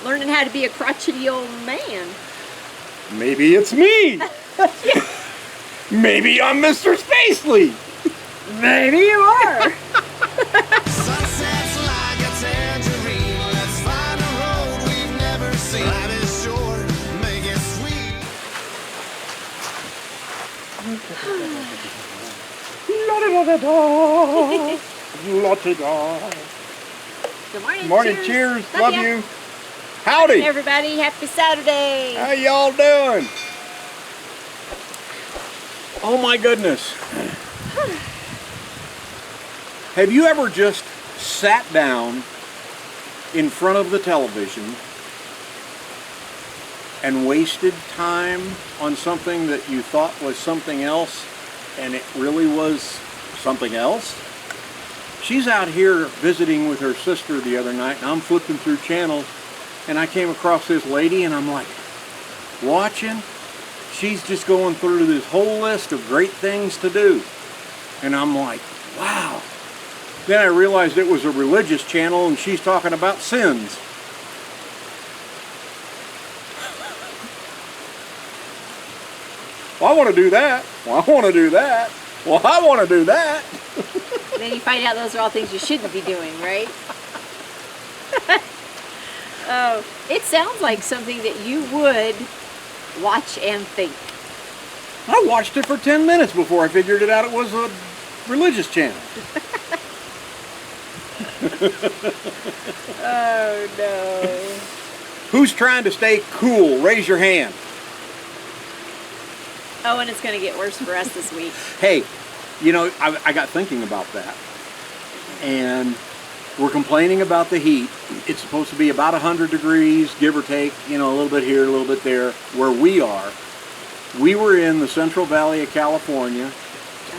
learning how to be a crotchety old man. Maybe it's me. Maybe I'm Mr. Spacely. Maybe you are. Sunsets like a tangerine. Let's find a road we've never seen. Life is short, make it sweet. La-da-da-da-da. La-da-da. Good morning. Morning, cheers. Love ya. you. Howdy. Hey, everybody. Happy Saturday. How y'all doing? Oh my goodness. Have you ever just sat down in front of the television and wasted time on something that you thought was something else and it really was something else? She's out here visiting with her sister the other night, and I'm flipping through channels, and I came across this lady, and I'm like, watching. She's just going through this whole list of great things to do. And I'm like, wow. Then I realized it was a religious channel, and she's talking about sins. Well, I want to do that. Well, I want to do that. Well, I want to do that. Then you find out those are all things you shouldn't be doing, right? Oh, it sounds like something that you would watch and think. I watched it for 10 minutes before I figured it out it was a religious channel. Oh, no. Who's trying to stay cool? Raise your hand. Oh, and it's going to get worse for us this week. Hey, you know, I got thinking about that. And we're complaining about the heat. It's supposed to be about 100 degrees, give or take, you know, a little bit here, a little bit there. Where we are, we were in the Central Valley of California,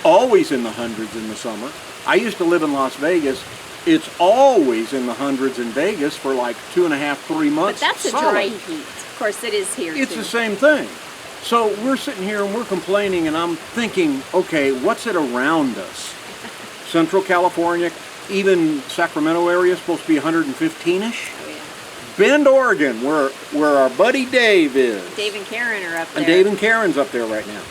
always in the hundreds in the summer. I used to live in Las Vegas. It's always in the hundreds in Vegas for like 2.5, 3 But months. that's a solid. dry heat. Of course, it is here, It's too. the same thing. So we're sitting here and we're complaining, and I'm thinking, okay, what's it around us? Central California, even Sacramento area is supposed to be 115-ish. Oh, yeah. Bend, Oregon, where our buddy Dave is. Dave and Karen are up there. And Dave and Karen's up there right now.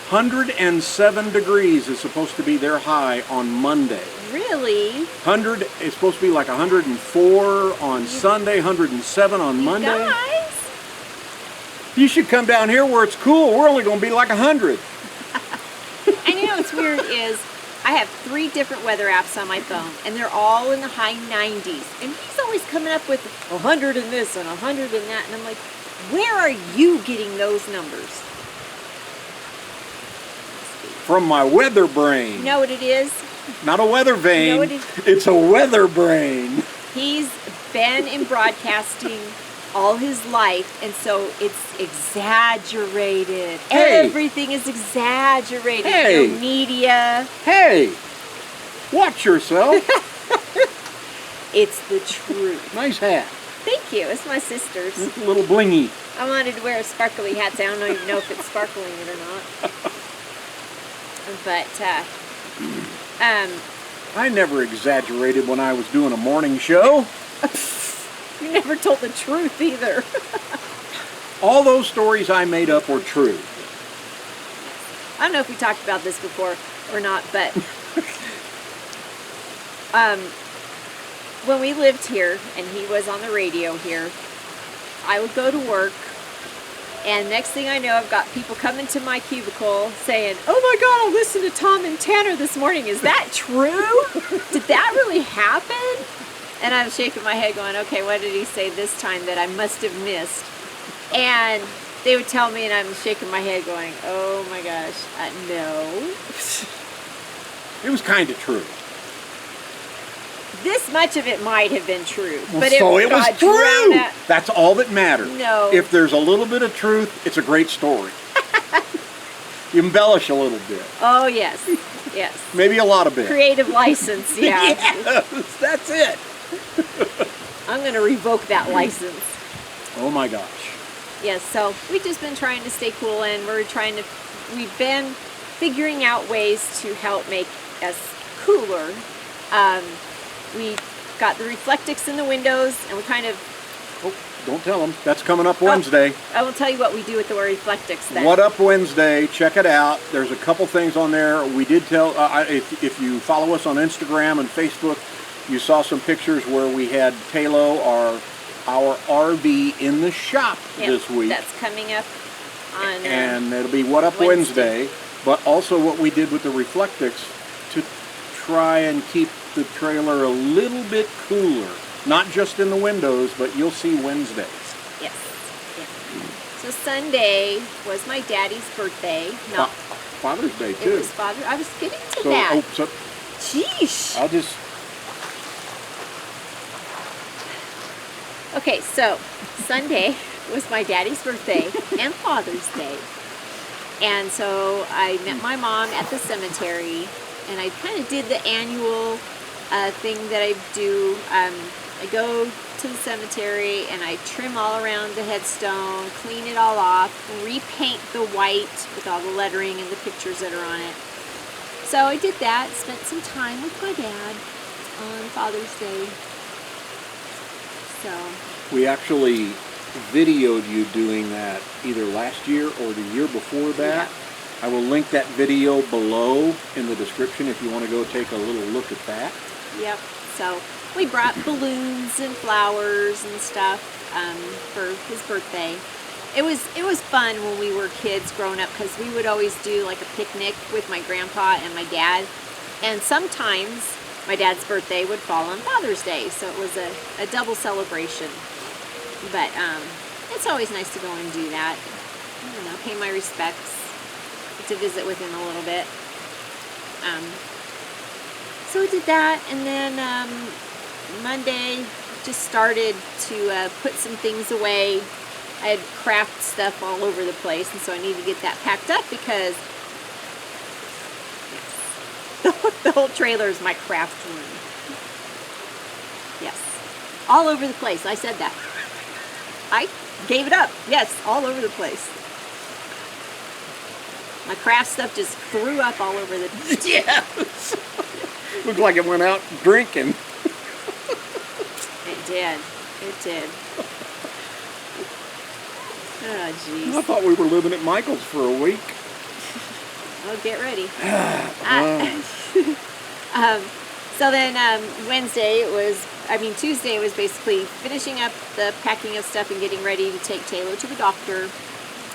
107 degrees is supposed to be their high on Monday. Really? 100 is supposed to be like 104 on Sunday, 107 on Monday. Guys? You should come down here where it's cool. We're only going to be like 100. And you know what's weird is I have 3 different weather apps on my phone, and they're all in the high 90s. And he's always coming up with 100 and this and 100 and that. And I'm like, where are you getting those numbers? From my weather brain. You know what it is? Not a weather vein. You know what it- It's a weather brain. He's been in broadcasting all his life, and so it's exaggerated. Hey. Everything is exaggerated. Hey. No media. Hey, watch yourself. It's the truth. Nice hat. Thank you. It's my sister's. It's a little blingy. I wanted to wear a sparkly hat, so I don't even know if it's sparkling it or not. But, I never exaggerated when I was doing a morning show. you never told the truth either. All those stories I made up were true. I don't know if we talked about this before or not, but when we lived here and he was on the radio here, I would go to work, and next thing I know, I've got people coming to my cubicle saying, "Oh my God, I listened to Tom and Tanner this morning. Is that true? Did that really happen?" And I'm shaking my head going, "Okay, what did he say this time that I must have missed?" And they would tell me, and I'm shaking my head going, "Oh my gosh, no." It was kind of true. This much of it might have been true, Well, but so it it was got drowned true. out. That's all that matters. No. If there's a little bit of truth, it's a great story. You embellish a little bit. Oh yes, yes. Maybe a lot of bit. Creative license, yeah. Yes, that's it. I'm going to revoke that license. Oh my gosh. Yes, so we've just been trying to stay cool, and we've been figuring out ways to help make us cooler. We got the Reflectix in the windows, and we kind of Oh, don't tell them. That's coming up Wednesday. I will tell you what we do with the Reflectix then. What Up Wednesday? Check it out. There's a couple things on there. We did tell, if you follow us on Instagram and Facebook, you saw some pictures where we had Talo, our RV in the shop this week. That's coming up on and it'll be What Up Wednesday. But also what we did with the Reflectix to try and keep the trailer a little bit cooler. Not just in the windows, but you'll see Wednesdays. Yes. So Sunday was my daddy's birthday. Not Father's Day too. It was I was getting to that. Sheesh. I'll just. Okay, so Sunday was my daddy's birthday and Father's Day. And so I met my mom at the cemetery, and I kind of did the annual thing that I do. I go to the cemetery and I trim all around the headstone, clean it all off, repaint the white with all the lettering and the pictures that are on it. So I did that, spent some time with my dad on Father's Day. So we actually videoed you doing that either last year or the year before that. Yeah. I will link that video below in the description if you want to go take a little look at that. Yep. So we brought balloons and flowers and stuff for his birthday. It was fun when we were kids growing up because we would always do like a picnic with my grandpa and my dad, and sometimes my dad's birthday would fall on Father's Day, so it was a double celebration. But it's always nice to go and do that. I don't know, pay my respects, to visit with him a little bit. So we did that, and then Monday just started to put some things away. I had craft stuff all over the place, and so I need to get that packed up because the whole trailer is my craft room. Yes. All over the place. I said that. I gave it up. Yes, all over the place. My craft stuff just threw up all over the... Yes! Looked like it went out drinking. It did. It did. Oh, jeez. I thought we were living at Michael's for a week. Well, get ready. So then Tuesday was basically finishing up the packing of stuff and getting ready to take Taylor to the doctor.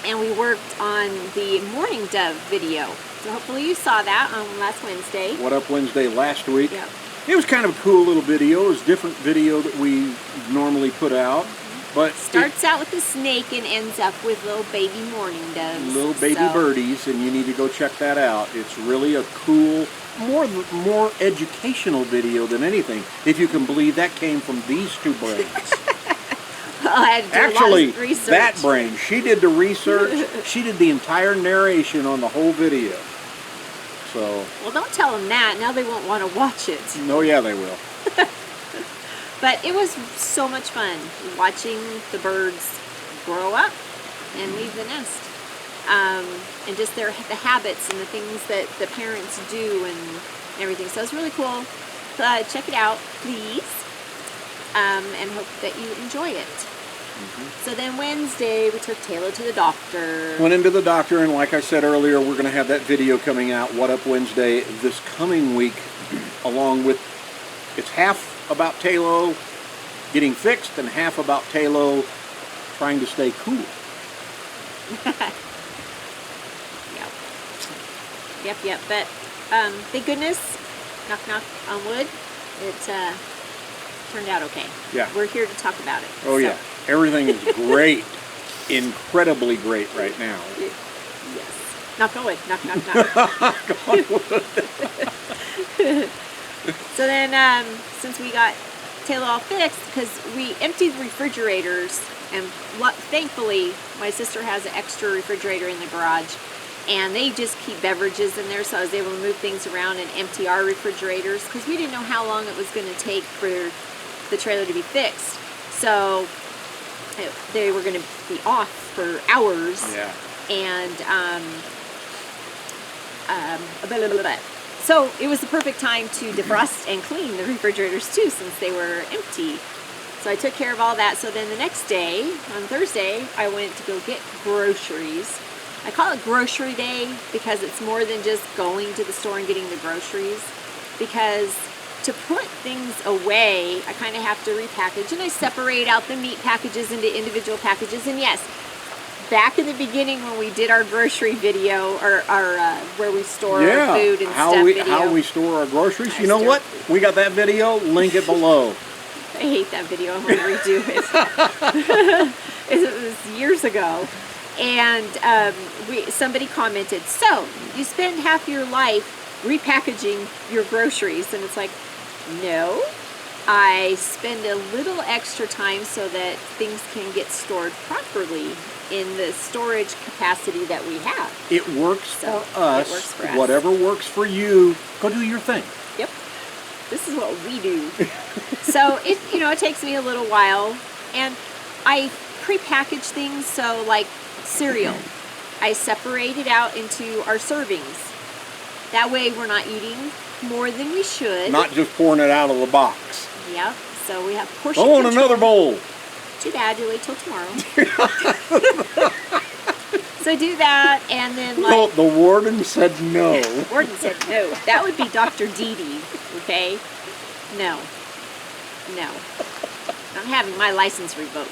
And we worked on the Morning Dove video. So hopefully you saw that on last Wednesday. What Up Wednesday last week. Yep. It was kind of a cool little video. It was a different video that we normally put out. But starts out with a snake and ends up with little baby mourning doves. Little baby birdies, and you need to go check that out. It's really a cool, more educational video than anything. If you can believe that came from these two brains. I had to do Actually, a lot of research. That brain, she did the research. She did the entire narration on the whole video. So. Well, don't tell them that. Now they won't want to watch it. No, yeah, they will. But it was so much fun watching the birds grow up and leave the nest. And just the habits and the things that the parents do and everything. So it's really cool. Check it out, please. And hope that you enjoy it. Mm-hmm. So then Wednesday, we took Taylor to the doctor. Went into the doctor, and like I said earlier, we're going to have that video coming out, What Up Wednesday, this coming week, along with, it's half about Talo getting fixed and half about Talo trying to stay cool. Yep. But thank goodness, knock on wood, it turned out okay. Yeah. We're here to talk about it. Oh, so. Yeah. Everything is great. Incredibly great right now. Yes. Knock on wood. Knock. Knock on wood. So then, since we got Taylor all fixed, because we emptied the refrigerators, and thankfully my sister has an extra refrigerator in the garage, and they just keep beverages in there, so I was able to move things around and empty our refrigerators, because we didn't know how long it was going to take for the trailer to be fixed. So they were going to be off for hours. Yeah. And so it was the perfect time to defrost and clean the refrigerators too, since they were empty. So I took care of all that. So then the next day, on Thursday, I went to go get groceries. I call it grocery day because it's more than just going to the store and getting the groceries. Because to put things away, I kind of have to repackage, and I separate out the meat packages into individual packages. And yes, back in the beginning when we did our grocery video, or our where we store our food and stuff video. How we store our groceries. You know what? We got that video. Link it below. I hate that video. I want to redo it. It was years ago. And somebody commented, so you spend half your life repackaging your groceries. And it's like, no, I spend a little extra time so that things can get stored properly in the storage capacity that we have. It works So, for us. it works for us. Whatever works for you, go do your thing. Yep. This is what we do. So it takes me a little while, and I prepackage things. So like cereal, I separate it out into our servings. That way we're not eating more than we should. Not just pouring it out of the box. Yep. So we have portion I want control. another bowl. Too bad, you wait till tomorrow. So do that, and then No, the warden said no. Warden said no. That would be Dr. Dee, okay? No. I'm having my license revoked.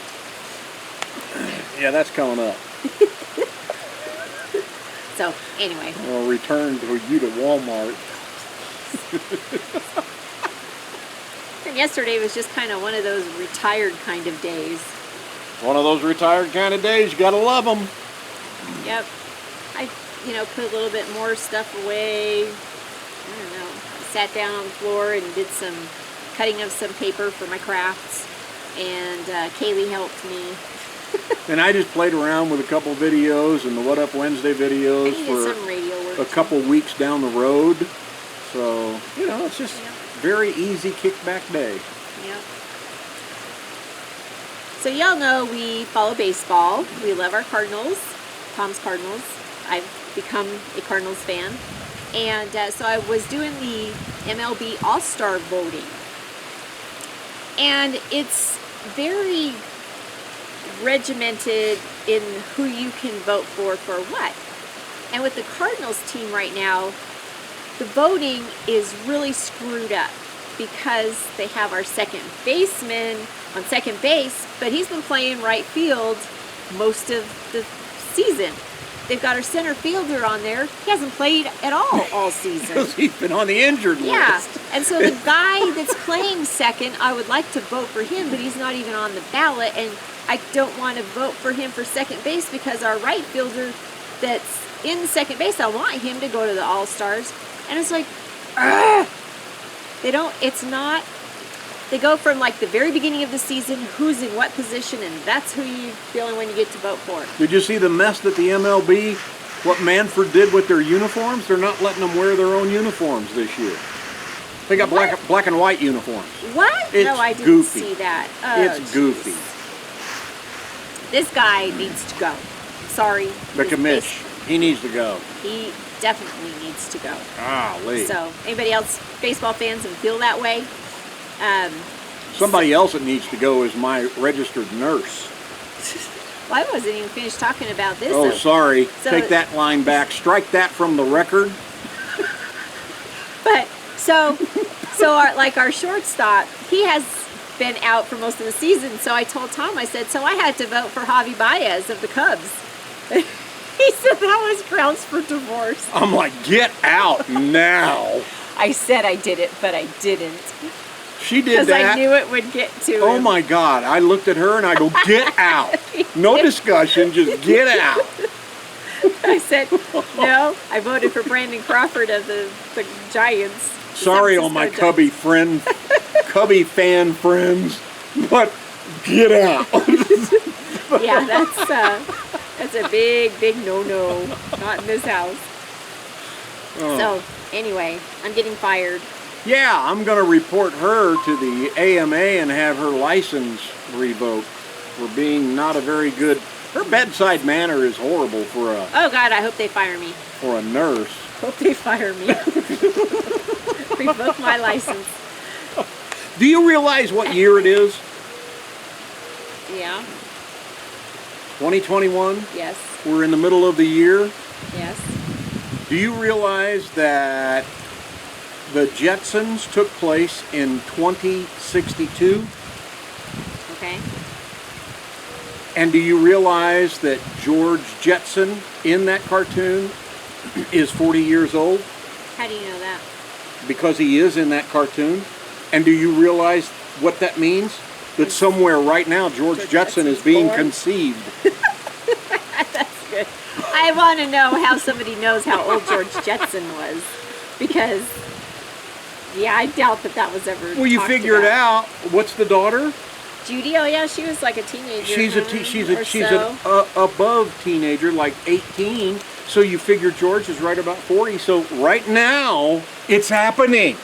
Yeah, that's coming up. So, anyway. I'll return to you to Walmart. And yesterday was just kind of one of those retired kind of days. One of those retired kind of days. You gotta love them. Yep. I, put a little bit more stuff away. I don't know. I sat down on the floor and did some cutting of some paper for my crafts. And Kaylee helped me. And I just played around with a couple videos and the What Up Wednesday videos I needed for some radio work. a couple weeks down the road. So, it's just very easy kickback day. Yep. So y'all know we follow baseball. We love our Cardinals, Tom's Cardinals. I've become a Cardinals fan. And so I was doing the MLB All-Star voting. And it's very regimented in who you can vote for what. And with the Cardinals team right now, the voting is really screwed up because they have our second baseman on second base, but he's been playing right field most of the season. They've got our center fielder on there. He hasn't played at all season. Because he's been on the injured list. And so the guy that's playing second, I would like to vote for him, but he's not even on the ballot, and I don't want to vote for him for second base because our right fielder that's in second base, I want him to go to the All-Stars. And it's like, they go from like the very beginning of the season, who's in what position, and that's who you're feeling when you get to vote for. Did you see the mess that the MLB, what Manfred did with their uniforms? They're not letting them wear their own uniforms this year. They got black and white uniforms. What? It's no, I didn't goofy. see that. Oh, It's goofy. This guy needs to go. Sorry. The commish, he needs to go. He definitely needs to go. Golly. So, anybody else, baseball fans, and feel that way? Somebody else that needs to go is my registered nurse. Well, I wasn't even finished talking about this. Oh, sorry. so- Take that line back. Strike that from the record. But our shortstop, he has been out for most of the season. So I told Tom, I said, so I had to vote for Javi Baez of the Cubs. He said that was grounds for divorce. I'm like, get out now. I said I did it, but I didn't. She did Because that. I knew it would get to Oh him. my God. I looked at her and I go, get out. No discussion, just get out. I said, no, I voted for Brandon Crawford of the Giants. Sorry, San all my Francisco Cubby fan friends, but get out. Giants. Yeah, that's a big no-no. Not in this house. Oh. So, anyway, I'm getting fired. Yeah, I'm going to report her to the AMA and have her license revoked for being not a very good... Her bedside manner is horrible for Oh, God, I hope they fire me. a nurse. Hope they fire me. Revoke my license. Do you realize what year it is? Yeah. 2021. Yes. We're in the middle of the year. Yes. Do you realize that the Jetsons took place in 2062? Okay. And do you realize that George Jetson in that cartoon is 40 years old? How do you know that? Because he is in that cartoon. And do you realize what that means? That somewhere right now George Jetson is being born. conceived. That's good. I want to know how somebody knows how old George Jetson was, because yeah, I doubt that was ever. Well, you talked figure it about. out. What's the daughter? Judy. Oh yeah, she was like a teenager. She's so. an above teenager, like 18. So you figure George is right about 40. So right now it's happening.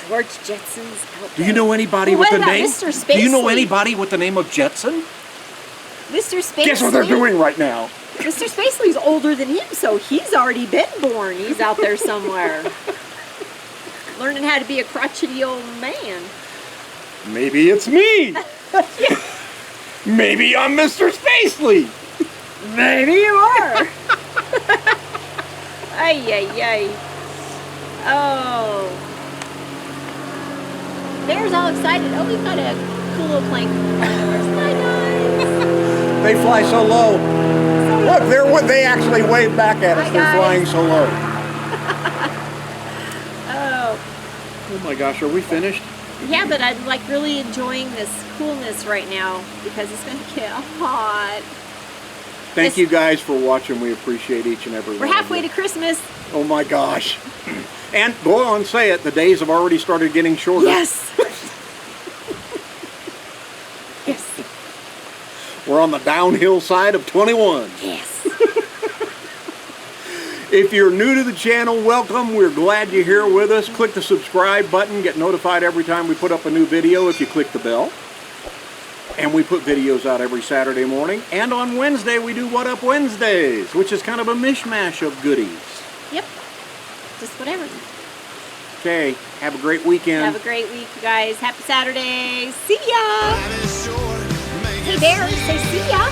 George Jetson's out Do there. you know anybody Well, with what the about name? Mr. Spacely? Do you know anybody with the name of Jetson? Mr. Spacely? Guess what they're doing right now? Mr. Spacely's older than him, so he's already been born. He's out there somewhere. Learning how to be a crotchety old man. Maybe it's me. Maybe I'm Mr. Spacely. Maybe you are. Ay, ay, ay. Oh. Bear's all excited. Oh, we've got a cool little plane flying over us. Hi, guys. They fly so low. Look, they actually wave back at us. Hi, They're guys. flying so low. Oh. Oh my gosh, are we finished? Yeah, but I'm like really enjoying this coolness right now because it's going to get hot. Thank Yes. you guys for watching. We appreciate each and every one. We're of halfway you. to Christmas. Oh my gosh. And go on, say it. The days have already started getting shorter. Yes. Yes. We're on the downhill side of 21. Yes. If you're new to the channel, welcome. We're glad you're here with us. Click the subscribe button. Get notified every time we put up a new video if you click the bell. And we put videos out every Saturday morning. And on Wednesday, we do What Up Wednesdays, which is kind of a mishmash of goodies. Yep. Just whatever. Okay, have a great weekend. Have a great week, you guys. Happy Saturday. See ya. Life is short, make Hey, it Bear, sweet. say see ya.